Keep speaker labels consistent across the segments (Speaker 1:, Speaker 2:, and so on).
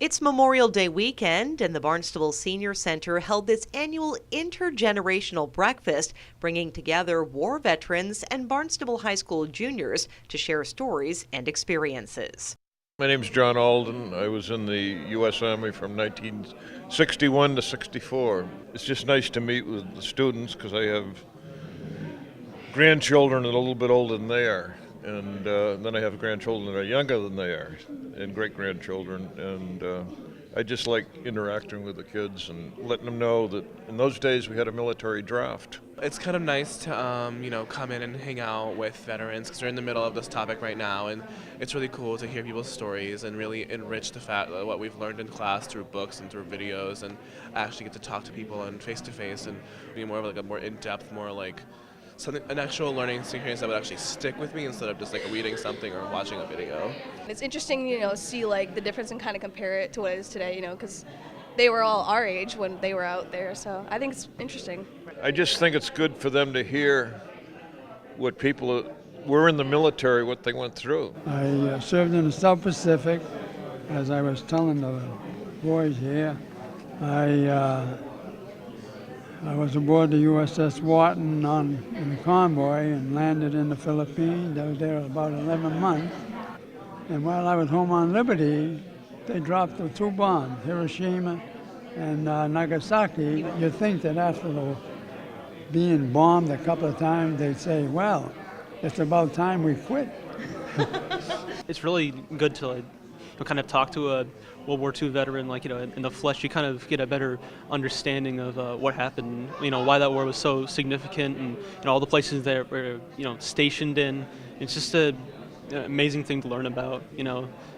Speaker 1: It's Memorial Day weekend, and the Barnstable Senior Center held this annual intergenerational breakfast, bringing together war veterans and Barnstable High School juniors to share stories and experiences.
Speaker 2: My name's John Alden. I was in the U.S. Army from 1961 to 64. It's just nice to meet with the students because I have grandchildren that are a little bit older than they are. And then I have grandchildren that are younger than they are, and great-grandchildren. And I just like interacting with the kids and letting them know that in those days we had a military draft.
Speaker 3: It's kind of nice to, come in and hang out with veterans because we're in the middle of this topic right now, and it's really cool to hear people's stories and really enrich the fact that what we've learned in class through books and through videos, and actually get to talk to people and face-to-face and be more of like a more in-depth, more like an actual learning experience that would actually stick with me instead of just like reading something or watching a video.
Speaker 4: It's interesting, see like the difference and kind of compare it to what it is today, because they were all our age when they were out there. So I think it's interesting.
Speaker 2: I just think it's good for them to hear what people were in the military, what they went through.
Speaker 5: I served in the South Pacific, as I was telling the boys here. I was aboard the USS Wharton in a convoy and landed in the Philippines. I was there about 11 months. And while I was home on liberty, they dropped the two bombs, Hiroshima and Nagasaki. You'd think that after being bombed a couple of times, they'd say, well, it's about time we quit.
Speaker 6: It's really good to kind of talk to a World War II veteran, in the flesh. You kind of get a better understanding of what happened, why that war was so significant, and all the places that were, stationed in. It's just an amazing thing to learn about.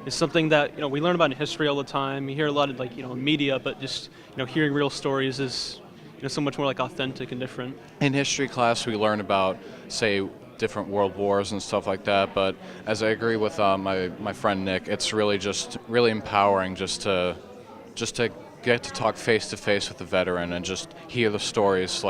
Speaker 6: It's something that we learn about in history all the time. You hear a lot of media, but just hearing real stories is so much more authentic and different.
Speaker 7: In history class, we learn about, say, different world wars and stuff like that, but as I agree with my friend Nick, it's really empowering just to get to talk face to face with the veteran and just hear the stories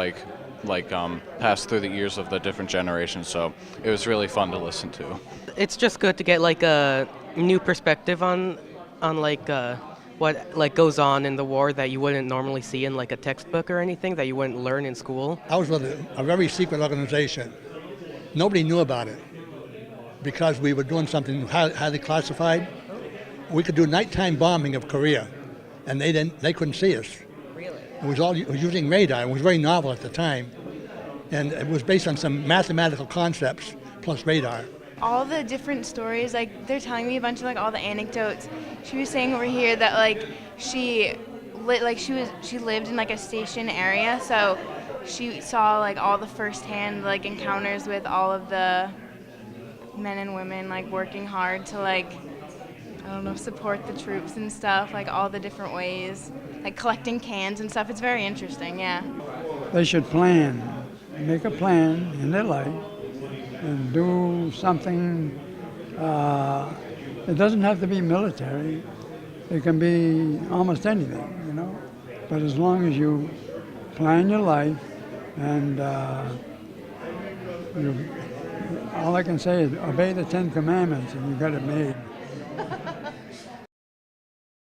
Speaker 7: pass through the ears of the different generations. So it was really fun to listen to.
Speaker 8: It's just good to get a new perspective on what goes on in the war that you wouldn't normally see in a textbook or anything that you wouldn't learn in school.
Speaker 9: I was with a very secret organization. Nobody knew about it because we were doing something highly classified. We could do nighttime bombing of Korea, and they couldn't see us.
Speaker 8: Really?
Speaker 9: It was using radar. It was very novel at the time, and it was based on some mathematical concepts plus radar.
Speaker 10: All the different stories, they're telling me a bunch of all the anecdotes. She was saying over here that she lived in a station area, so she saw all the firsthand encounters with all of the men and women working hard to support the troops and stuff, all the different ways, collecting cans and stuff. It's very interesting, yeah.
Speaker 5: They should make a plan in their life and do something. It doesn't have to be military. It can be almost anything, But as long as you plan your life and all I can say is obey the 10 Commandments and you got it made.